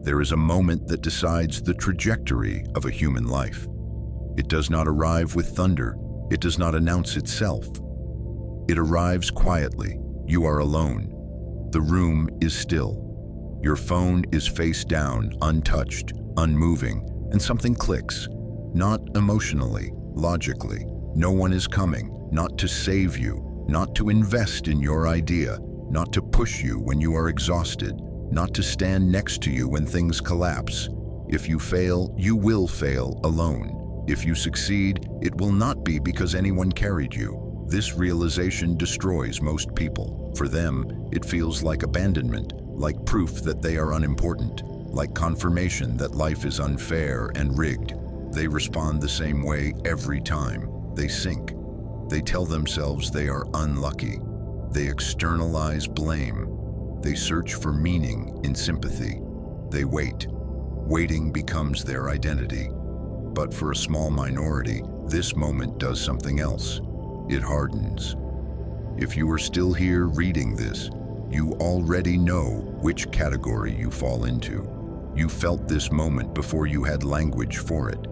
There is a moment that decides the trajectory of a human life. It does not arrive with thunder. It does not announce itself. It arrives quietly. You are alone. The room is still. Your phone is face down, untouched, unmoving, and something clicks. Not emotionally, logically. No one is coming, not to save you, not to invest in your idea, not to push you when you are exhausted, not to stand next to you when things collapse. If you fail, you will fail alone. If you succeed, it will not be because anyone carried you. This realization destroys most people. For them, it feels like abandonment, like proof that they are unimportant, like confirmation that life is unfair and rigged. They respond the same way every time. They sink. They tell themselves they are unlucky. They externalize blame. They search for meaning in sympathy. They wait. Waiting becomes their identity. But for a small minority, this moment does something else. It hardens. If you are still here reading this, you already know which category you fall into. You felt this moment before you had language for it.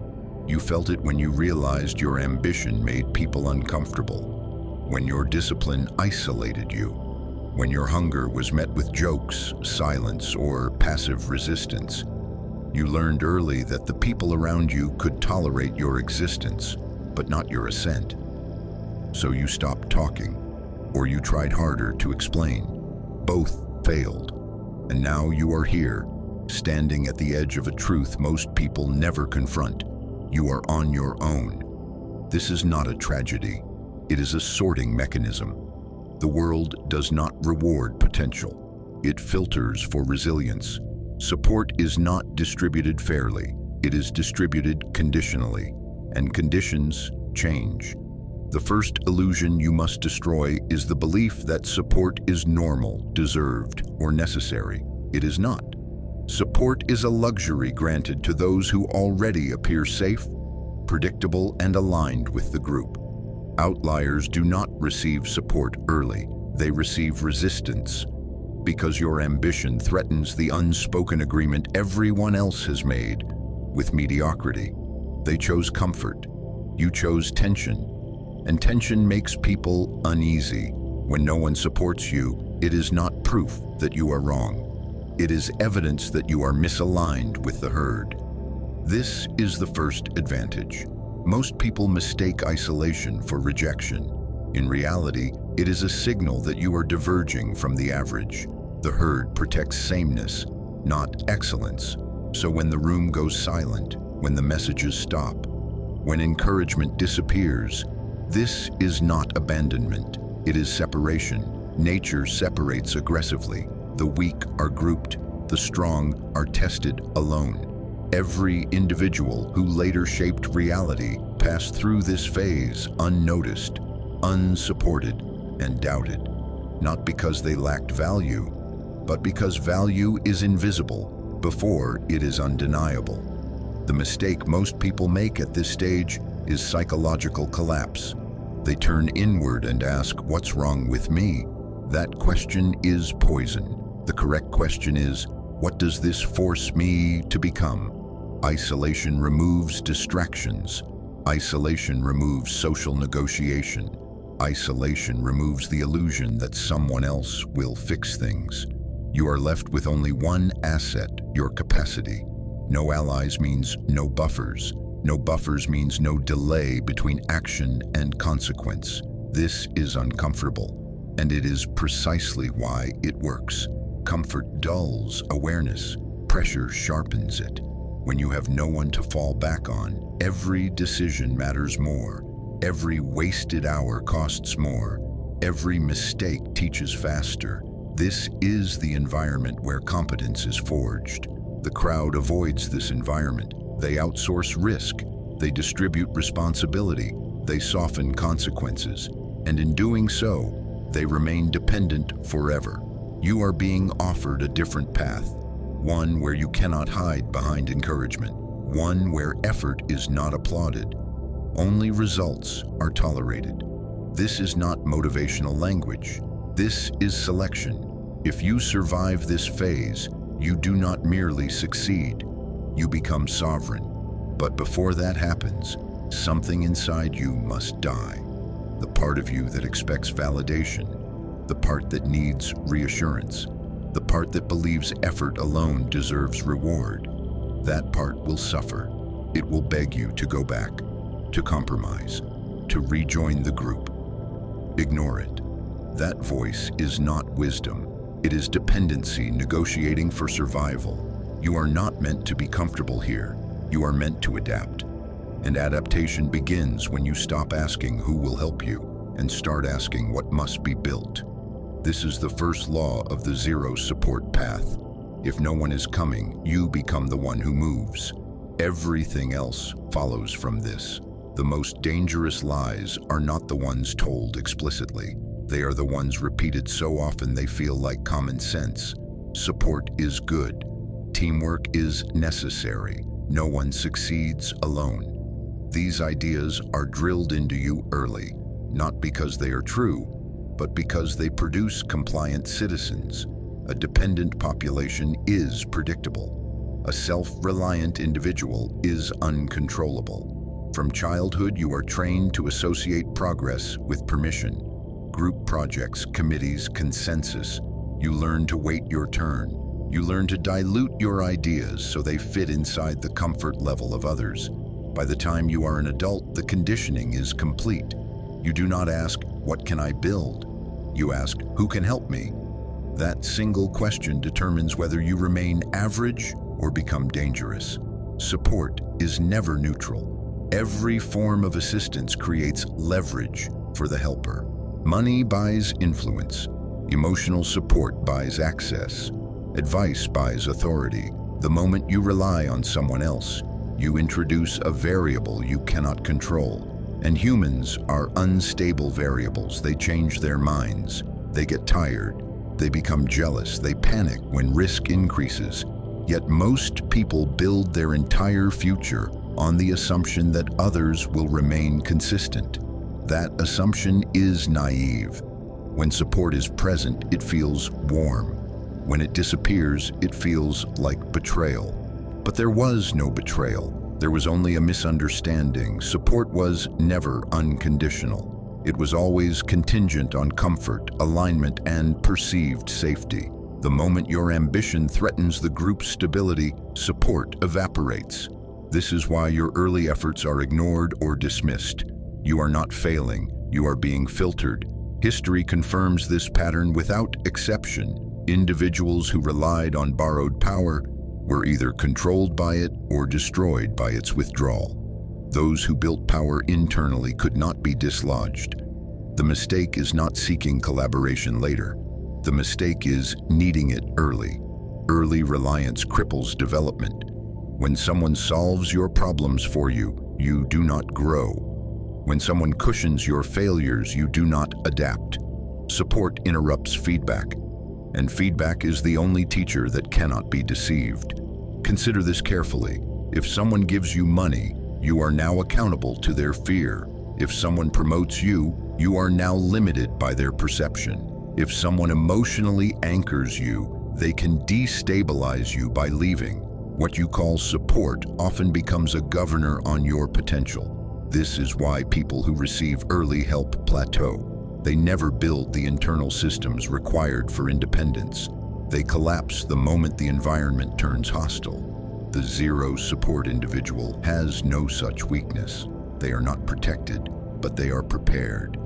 You felt it when you realized your ambition made people uncomfortable, when your discipline isolated you, when your hunger was met with jokes, silence, or passive resistance. You learned early that the people around you could tolerate your existence, but not your ascent. So you stopped talking, or you tried harder to explain. Both failed, and now you are here, standing at the edge of a truth most people never confront. You are on your own. This is not a tragedy. It is a sorting mechanism. The world does not reward potential. It filters for resilience. Support is not distributed fairly. It is distributed conditionally, and conditions change. The first illusion you must destroy is the belief that support is normal, deserved, or necessary. It is not. Support is a luxury granted to those who already appear safe, predictable, and aligned with the group. Outliers do not receive support early. They receive resistance because your ambition threatens the unspoken agreement everyone else has made with mediocrity. They chose comfort. You chose tension. And tension makes people uneasy. When no one supports you, it is not proof that you are wrong. It is evidence that you are misaligned with the herd. This is the first advantage. Most people mistake isolation for rejection. In reality, it is a signal that you are diverging from the average. The herd protects sameness, not excellence. So when the room goes silent, when the messages stop, when encouragement disappears, this is not abandonment. It is separation. Nature separates aggressively. The weak are grouped. The strong are tested alone. Every individual who later shaped reality passed through this phase unnoticed, unsupported, and doubted. Not because they lacked value, but because value is invisible before it is undeniable. The mistake most people make at this stage is psychological collapse. They turn inward and ask, "What's wrong with me?" That question is poison. The correct question is, "What does this force me to become?" Isolation removes distractions. Isolation removes social negotiation. Isolation removes the illusion that someone else will fix things. You are left with only one asset, your capacity. No allies means no buffers. No buffers means no delay between action and consequence. This is uncomfortable, and it is precisely why it works. Comfort dulls awareness. Pressure sharpens it. When you have no one to fall back on, every decision matters more. Every wasted hour costs more. Every mistake teaches faster. This is the environment where competence is forged. The crowd avoids this environment. They outsource risk. They distribute responsibility. They soften consequences. And in doing so, they remain dependent forever. You are being offered a different path. One where you cannot hide behind encouragement. One where effort is not applauded. Only results are tolerated. This is not motivational language. This is selection. If you survive this phase, You do not merely succeed, you become sovereign. But before that happens, something inside you must die. The part of you that expects validation, the part that needs reassurance, the part that believes effort alone deserves reward. That part will suffer. It will beg you to go back, to compromise, to rejoin the group. Ignore it. That voice is not wisdom. It is dependency negotiating for survival. You are not meant to be comfortable here. You are meant to adapt. And adaptation begins when you stop asking who will help you and start asking what must be built. This is the first law of the zero support path. If no one is coming, you become the one who moves. Everything else follows from this. The most dangerous lies are not the ones told explicitly. They are the ones repeated so often they feel like common sense. Support is good. Teamwork is necessary. No one succeeds alone. These ideas are drilled into you early, not because they are true, but because they produce compliant citizens. A dependent population is predictable. A self-reliant individual is uncontrollable. From childhood, you are trained to associate progress with permission. Group projects, committees, consensus. You learn to wait your turn. You learn to dilute your ideas so they fit inside the comfort level of others. By the time you are an adult, the conditioning is complete. You do not ask, "What can I build?" You ask, "Who can help me?" That single question determines whether you remain average or become dangerous. Support is never neutral. Every form of assistance creates leverage for the helper. Money buys influence. Emotional support buys access. Advice buys authority. The moment you rely on someone else, you introduce a variable you cannot control. And humans are unstable variables. They change their minds. They get tired. They become jealous. They panic when risk increases. Yet most people build their entire future on the assumption that others will remain consistent. That assumption is naive. When support is present, it feels warm. When it disappears, it feels like betrayal. But there was no betrayal. There was only a misunderstanding. Support was never unconditional. It was always contingent on comfort, alignment, and perceived safety. The moment your ambition threatens the group's stability, support evaporates. This is why your early efforts are ignored or dismissed. You are not failing, you are being filtered. History confirms this pattern without exception. Individuals who relied on borrowed power were either controlled by it or destroyed by its withdrawal. Those who built power internally could not be dislodged. The mistake is not seeking collaboration later. The mistake is needing it early. Early reliance cripples development. When someone solves your problems for you, you do not grow. When someone cushions your failures, you do not adapt. Support interrupts feedback. And feedback is the only teacher that cannot be deceived. Consider this carefully. If someone gives you money, you are now accountable to their fear. If someone promotes you, you are now limited by their perception. If someone emotionally anchors you, they can destabilize you by leaving. What you call support often becomes a governor on your potential. This is why people who receive early help plateau. They never build the internal systems required for independence. They collapse the moment the environment turns hostile. The zero support individual has no such weakness. They are not protected, but they are prepared.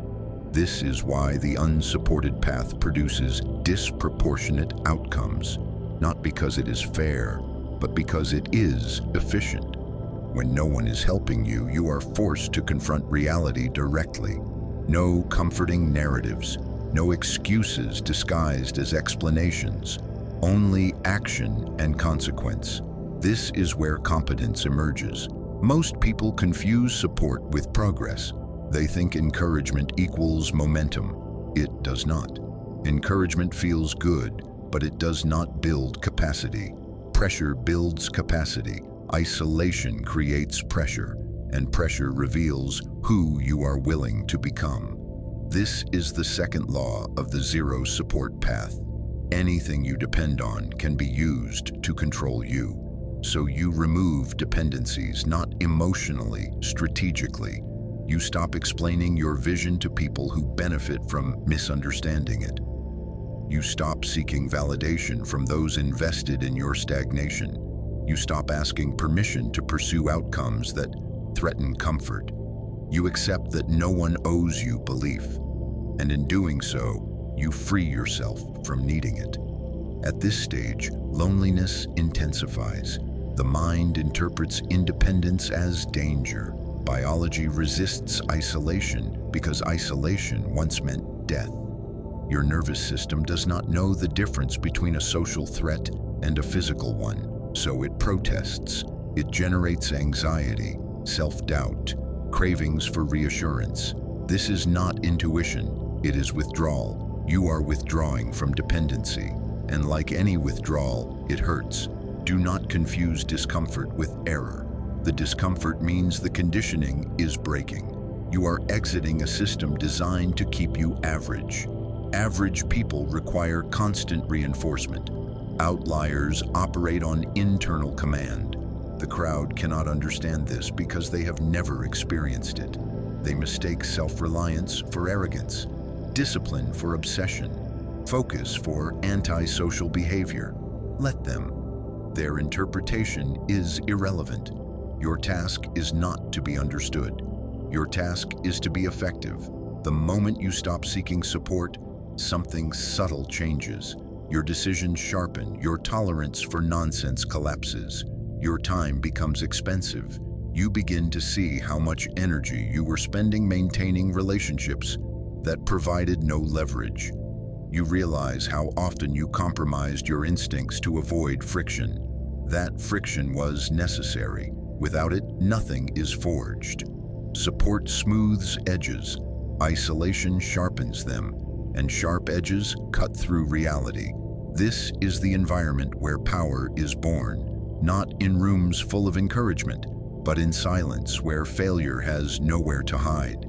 This is why the unsupported path produces disproportionate outcomes, not because it is fair, but because it is efficient. When no one is helping you, you are forced to confront reality directly. No comforting narratives, no excuses disguised as explanations, only action and consequence. This is where competence emerges. Most people confuse support with progress. They think encouragement equals momentum. It does not. Encouragement feels good, but it does not build capacity. Pressure builds capacity. Isolation creates pressure, and pressure reveals who you are willing to become. This is the second law of the zero support path. Anything you depend on can be used to control you. So you remove dependencies, not emotionally, strategically. You stop explaining your vision to people who benefit from misunderstanding it. You stop seeking validation from those invested in your stagnation. You stop asking permission to pursue outcomes that threaten comfort. You accept that no one owes you belief, and in doing so, you free yourself from needing it. At this stage, loneliness intensifies. The mind interprets independence as danger. Biology resists isolation because isolation once meant death. Your nervous system does not know the difference between a social threat and a physical one, so it protests. It generates anxiety, self-doubt, cravings for reassurance. This is not intuition, it is withdrawal. You are withdrawing from dependency, and like any withdrawal, it hurts. Do not confuse discomfort with error. The discomfort means the conditioning is breaking. You are exiting a system designed to keep you average. Average people require constant reinforcement. Outliers operate on internal command. The crowd cannot understand this because they have never experienced it. They mistake self-reliance for arrogance, discipline for obsession, focus for antisocial behavior. Let them. Their interpretation is irrelevant. Your task is not to be understood. Your task is to be effective. The moment you stop seeking support, something subtle changes. Your decisions sharpen, your tolerance for nonsense collapses. Your time becomes expensive. You begin to see how much energy you were spending maintaining relationships that provided no leverage. You realize how often you compromised your instincts to avoid friction. That friction was necessary. Without it, nothing is forged. Support smooths edges. Isolation sharpens them, and sharp edges cut through reality. This is the environment where power is born, not in rooms full of encouragement, but in silence where failure has nowhere to hide.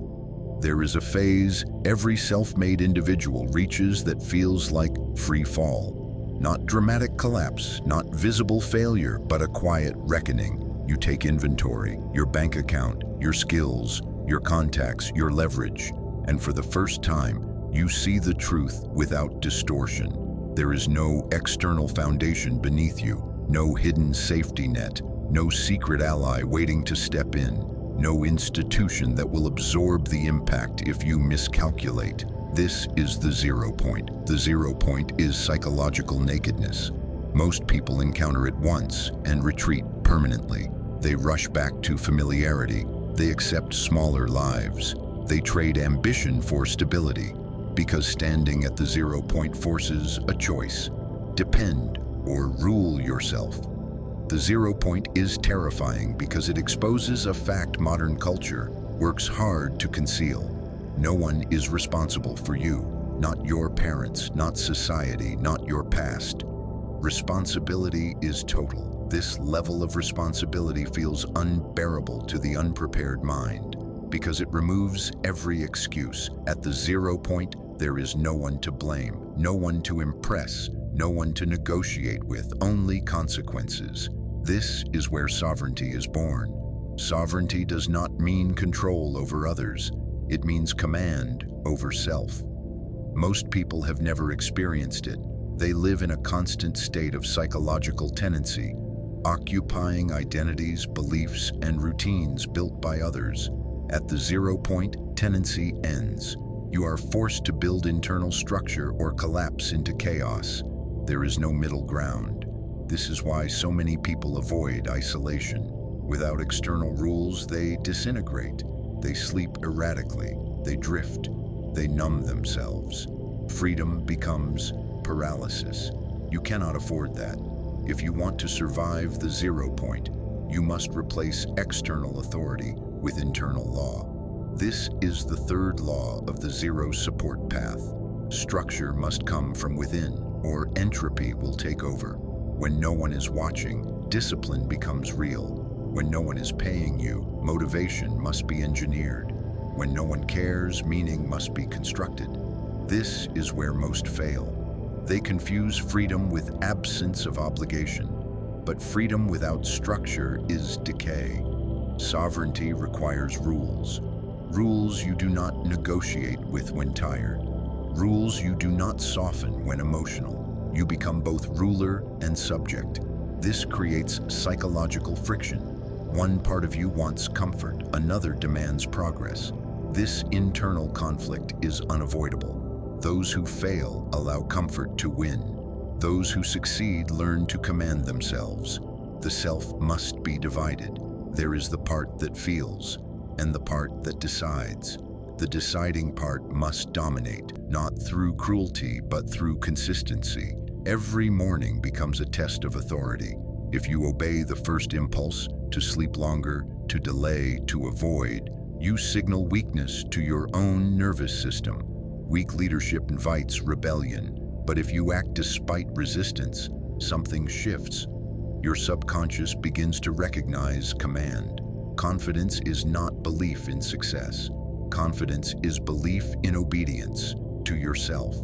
There is a phase every self-made individual reaches that feels like free fall. Not dramatic collapse, not visible failure, but a quiet reckoning. You take inventory, your bank account, your skills, your contacts, your leverage, and for the first time, you see the truth without distortion. There is no external foundation beneath you, no hidden safety net, no secret ally waiting to step in, no institution that will absorb the impact if you miscalculate. This is the 0 point. The 0 point is psychological nakedness. Most people encounter it once and retreat permanently. They rush back to familiarity. They accept smaller lives. They trade ambition for stability, because standing at the 0 point forces a choice. Depend or rule yourself. The 0 point is terrifying because it exposes a fact modern culture works hard to conceal. No one is responsible for you, not your parents, not society, not your past. Responsibility is total. This level of responsibility feels unbearable to the unprepared mind because it removes every excuse. At the 0 point, there is no one to blame, no one to impress, no one to negotiate with, only consequences. This is where sovereignty is born. Sovereignty does not mean control over others. It means command over self. Most people have never experienced it. They live in a constant state of psychological tenancy, occupying identities, beliefs, and routines built by others. At the 0 point, tenancy ends. You are forced to build internal structure or collapse into chaos. There is no middle ground. This is why so many people avoid isolation. Without external rules, they disintegrate. They sleep erratically. They drift. They numb themselves. Freedom becomes paralysis. You cannot afford that. If you want to survive the 0 point, you must replace external authority with internal law. This is the third law of the 0 support path. Structure must come from within, or entropy will take over. When no one is watching, discipline becomes real. When no one is paying you, motivation must be engineered. When no one cares, meaning must be constructed. This is where most fail. They confuse freedom with absence of obligation. But freedom without structure is decay. Sovereignty requires rules. Rules you do not negotiate with when tired. Rules you do not soften when emotional. You become both ruler and subject. This creates psychological friction. One part of you wants comfort, another demands progress. This internal conflict is unavoidable. Those who fail allow comfort to win. Those who succeed learn to command themselves. The self must be divided. There is the part that feels, and the part that decides. The deciding part must dominate, not through cruelty, but through consistency. Every morning becomes a test of authority. If you obey the first impulse, to sleep longer, to delay, to avoid, you signal weakness to your own nervous system. Weak leadership invites rebellion. But if you act despite resistance, something shifts. Your subconscious begins to recognize command. Confidence is not belief in success. Confidence is belief in obedience to yourself.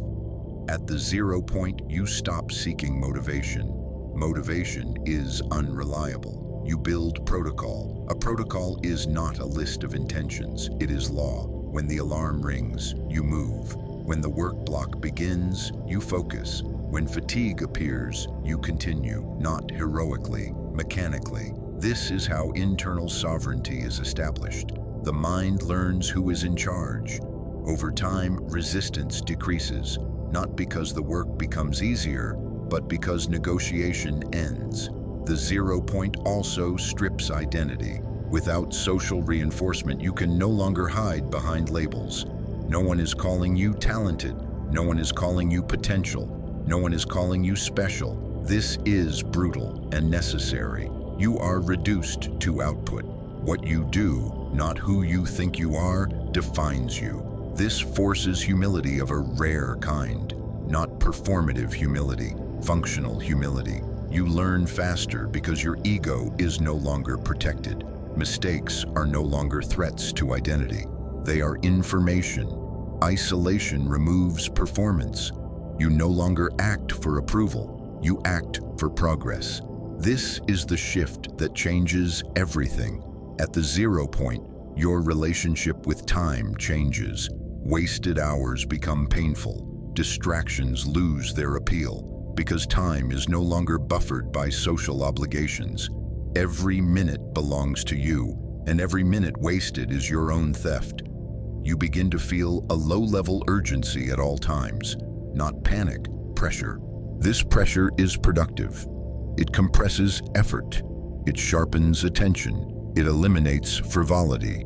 At the 0 point, you stop seeking motivation. Motivation is unreliable. You build protocol. A protocol is not a list of intentions, it is law. When the alarm rings, you move. When the work block begins, you focus. When fatigue appears, you continue, not heroically, mechanically. This is how internal sovereignty is established. The mind learns who is in charge. Over time, resistance decreases, not because the work becomes easier, but because negotiation ends. The 0 point also strips identity. Without social reinforcement, you can no longer hide behind labels. No one is calling you talented. No one is calling you potential. No one is calling you special. This is brutal and necessary. You are reduced to output. What you do, not who you think you are, defines you. This forces humility of a rare kind, not performative humility, functional humility. You learn faster because your ego is no longer protected. Mistakes are no longer threats to identity. They are information. Isolation removes performance. You no longer act for approval. You act for progress. This is the shift that changes everything. At the 0 point, your relationship with time changes. Wasted hours become painful. Distractions lose their appeal because time is no longer buffered by social obligations. Every minute belongs to you, and every minute wasted is your own theft. You begin to feel a low-level urgency at all times, not panic, pressure. This pressure is productive. It compresses effort. It sharpens attention. It eliminates frivolity.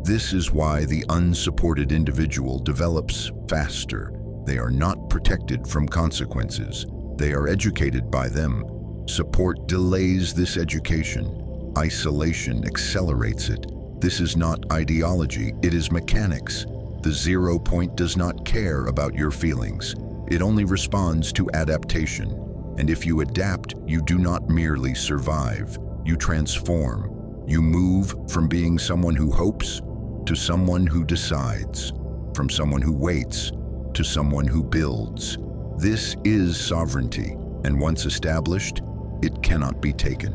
This is why the unsupported individual develops faster. They are not protected from consequences. They are educated by them. Support delays this education. Isolation accelerates it. This is not ideology, it is mechanics. The 0 point does not care about your feelings. It only responds to adaptation. And if you adapt, you do not merely survive. You transform. You move from being someone who hopes to someone who decides, from someone who waits to someone who builds. This is sovereignty, and once established, it cannot be taken.